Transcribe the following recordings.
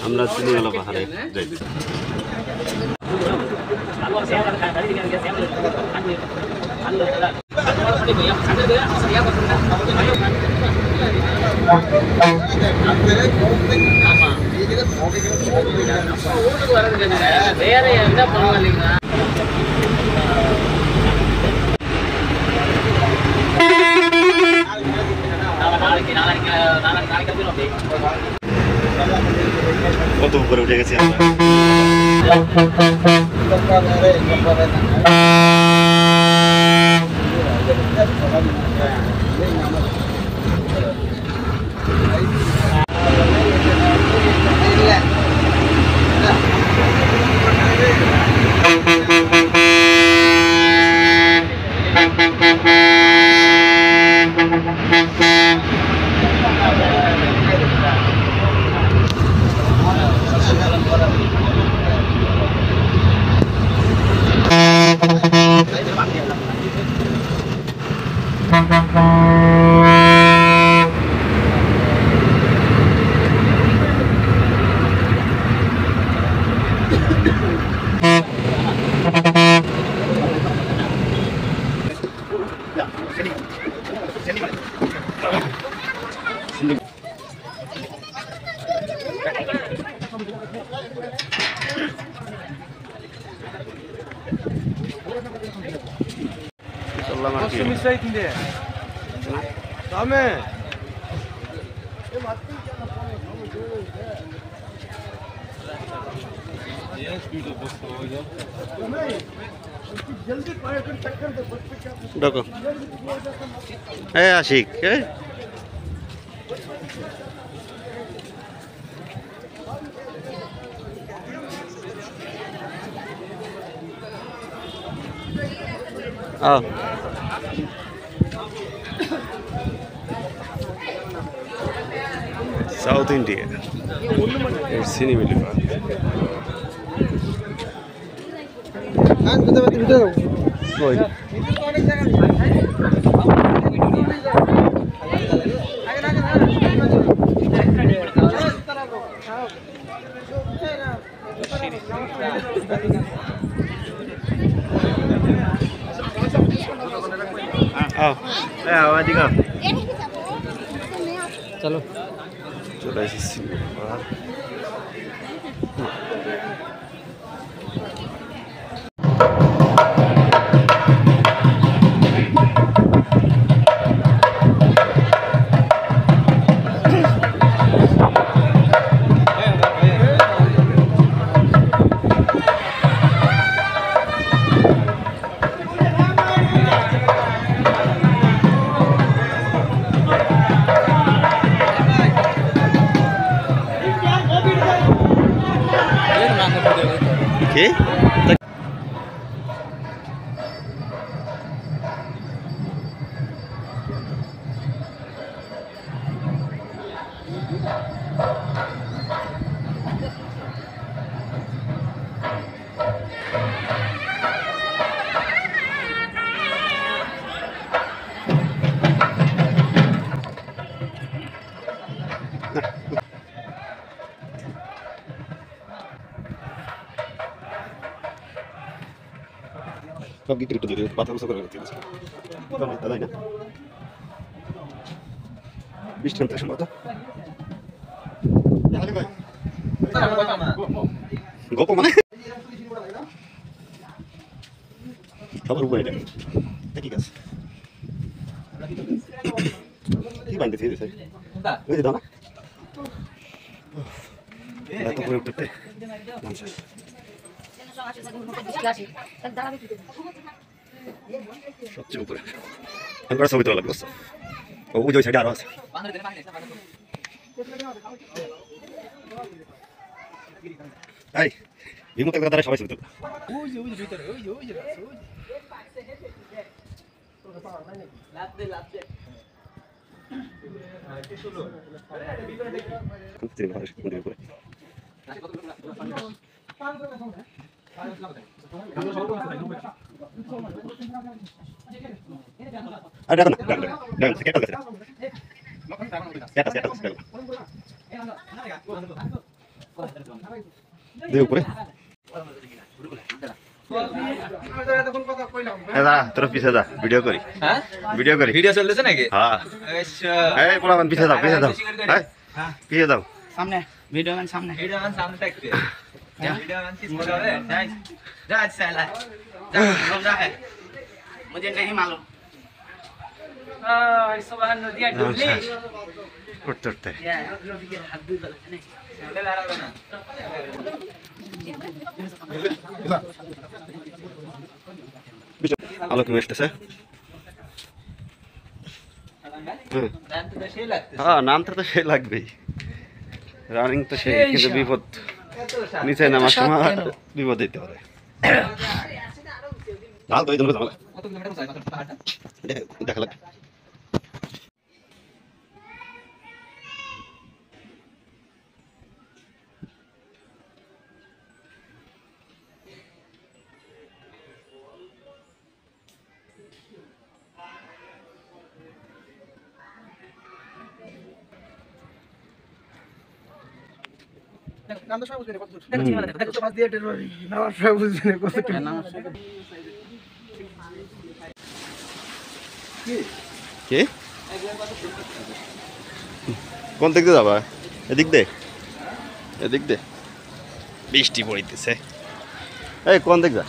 আমরা চিনিওয়ালা পাহাড়ে যাই। কত উপরে উঠে গেছি আমরা। দেখো আশিক साउथ इंडिया सिनेमा चलो चलो Okay. सब गिट्टी गिट्टी दे पाथर सब करते हैं तो नहीं तला ना 20 টাকা সম্ভবত গোপ মানে সবার উপরে এটা ঠিক আছে কি বানতে দিয়েছে ওই যে দাও না এত করে উঠতে সবচেয়ে উপরে একবার ছবি তোলা লাগবে ওই যে সাইডে আরো আছে এই বিমুখ একটা দ্বারা সবাই ছবি তোলা ওই যে ভিতরে ওই যে লাভ দে কি শুনো ভিতরে দেখি তিন ভালো মন্দির উপরে ada apa nak? Jangan, sekitar saja. Di atas. দেখ উপরে দাদা তোর পিছে যা ভিডিও করি হ্যাঁ ভিডিও করি ভিডিও চলতেছে নাকি হ্যাঁ আচ্ছা এই পোলাপান পিছে যাও পিছে যাও सामने वीडियो मैन सामने ভিডিও মান সামনে থাকতে ভিডিও মান কি বলা রে যাই যা সালা जा है मुझे नहीं मालूम सुबह नदिया डूबली উঠতে উঠতে আলো কমে আসতেছে হ্যাঁ নামটা তো সেই লাগবেই রানিং তো সেই কিন্তু বিপদ নিচে নামার সময় বিপদ দিতে পারে ডাল তো এই জন্য দেখা লাগবে কি কোন দিক দিয়ে যাবা এদিক দে বৃষ্টি পড়িতেছে এই কোন দিক যা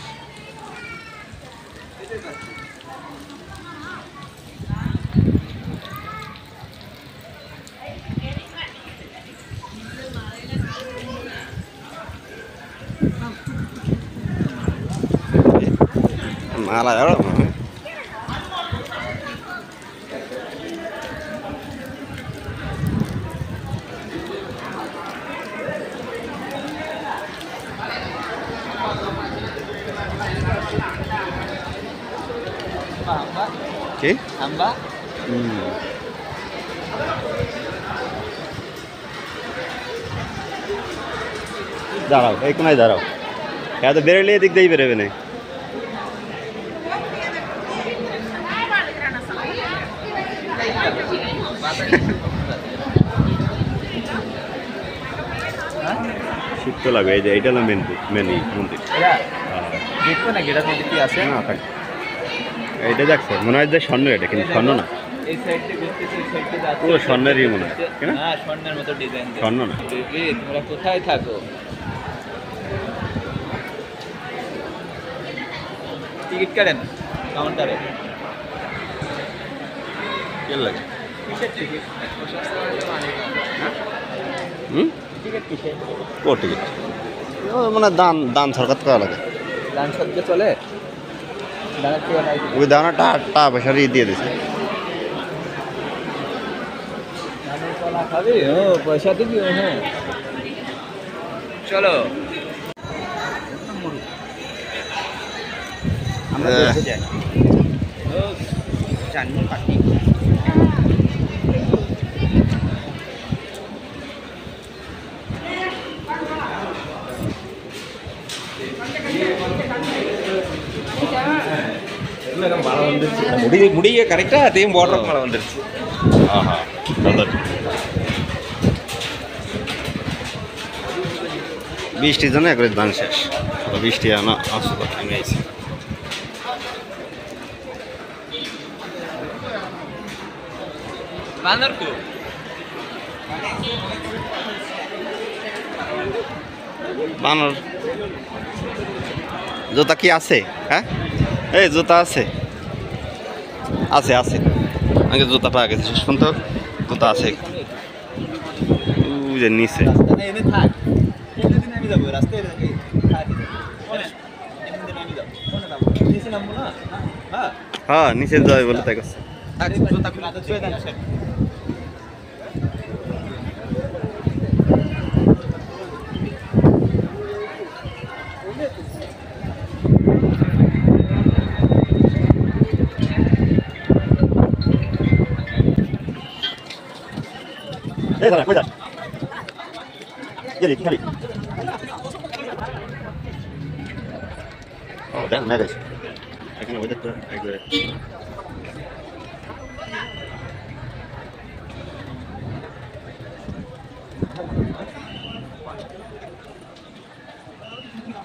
মালা যাও কি আম্বা দাঁড়াও এই কোনায় দাঁড়াও এত বেরোলে এদিক দিয়েই বেরোবে না শীত তো লাগবে এই যে এইটা হলো মেন মন্দির দেখো না গেটার মধ্যে কি আছে না থাক এইটা দেখছো মনে হয় যে স্বর্ণ এটা কিন্তু স্বর্ণ না এই সাইডে ঘুরতেছে এই সাইডে যাচ্ছে পুরো স্বর্ণেরই মনে হয় কেন হ্যাঁ স্বর্ণের মতো ডিজাইন স্বর্ণ না বেবি তোমরা কোথায় থাকো টিকিট কাটেন কাউন্টারে কেন লাগে কিসের টিকিট হুম টিকিট কিসের ও টিকিট মানে দান সরকার করা লাগে দান সদ্য চলে দাঁড়াতে নাই ওই দানাটা টা পয়সা দিয়ে দিছে কলা খাবি ও পয়সা দিবি হ্যাঁ চলো আমরা দেখে যাই ও জানি পাটি முடிய கரெக்டா அதையும் போடுற மழை வந்துருச்சு ஆஹா அதான் বৃষ্টির জন্য একবারে ধান শেষ বৃষ্টি আনা আসলে থেমে গেছে বানর কো বানর জুতা কি আছে হ্যাঁ এই জুতা আছে আছে আছে আগে জুতা পাওয়া গেছে শেষ পর্যন্ত জুতা আছে ওই যে নিচে রাস্তা এনে থাক এমনি নামি যাবো রাস্তায় থাকি এমনি নামি যাবো কোনে যাবো নিচে নামবো না হ্যাঁ হ্যাঁ নিচে যাবে বলে তাই করছে আরে জুতা খুলে তো ছুঁয়ে দেন এই দাঁড়া কই যা গেলি খালি ও দেখ না গেছে এখানে ওই দেখতে একবারে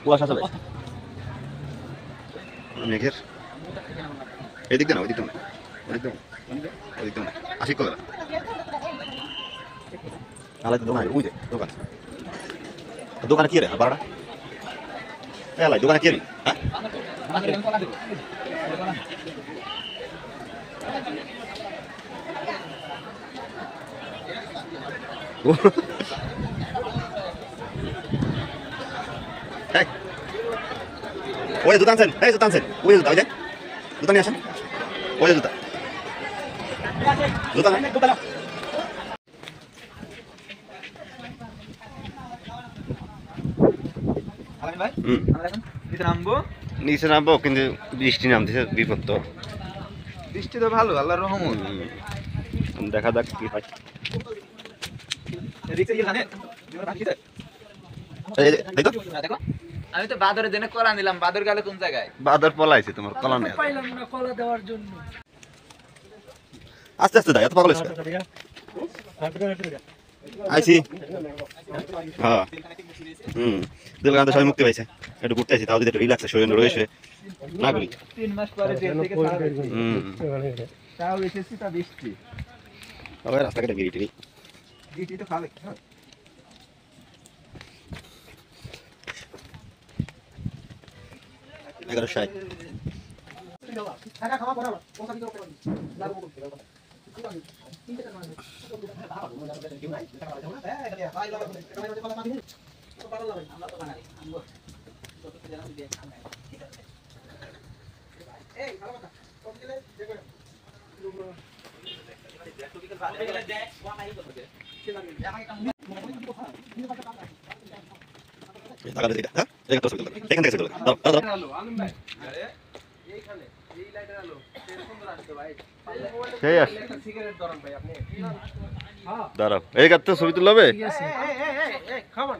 কুয়াশা চলে মেঘের এদিক দেন ওইদিক দেন ওইদিক দেন ওইদিক দেন আশিক করে আলাই দোকান ওই যে দোকান দোকানে কি রে বাড়া এলাই দোকানে কি রে হ্যাঁ Hey. Oye, জুতা আনছেন এই জুতা আনছেন ওই জুতা ওই যে জুতা নিয়ে আসেন ওই যে জুতা জুতা জুতা আলামিন ভাই আমরা এখন নিচে নামবো। নিচে নামবো কিন্তু বৃষ্টি নামতেছে বিপদ তো বৃষ্টি তো ভালো আল্লাহর রহমত। দেখা যাক কি হয় রিক্সা কি জানেন জীবন বাকি আছে এই তো দেখো আমি তো বাদরের জন্য কলা নিলাম। বাদর গেলে কোন জায়গায়? বাদর পলাইছে তোমার কলা নেই পাইলাম না কলা দেওয়ার জন্য। আস্তে আস্তে দাও এত পাগল হইছ আইছি হ্যাঁ দিলকান্তে সবাই মুক্তি পাইছে একটু ঘুরতে আইছি তাও যদি একটু রিল্যাক্সে শরীর রয়েছে না করি 3 মাস পরে জেল থেকে ছাড়া হয়েছে। তাও এসেছি তা বৃষ্টি আবার রাস্তাঘাটে গিরিটি বৃষ্টি তো খাবে। 11:60 টাকা দিতে হ্যাঁ এখান থেকে এখান থেকে দাও দাও দাও সেই আস দাঁড়াও এই গাতে ছবি তুলবে হবে খামান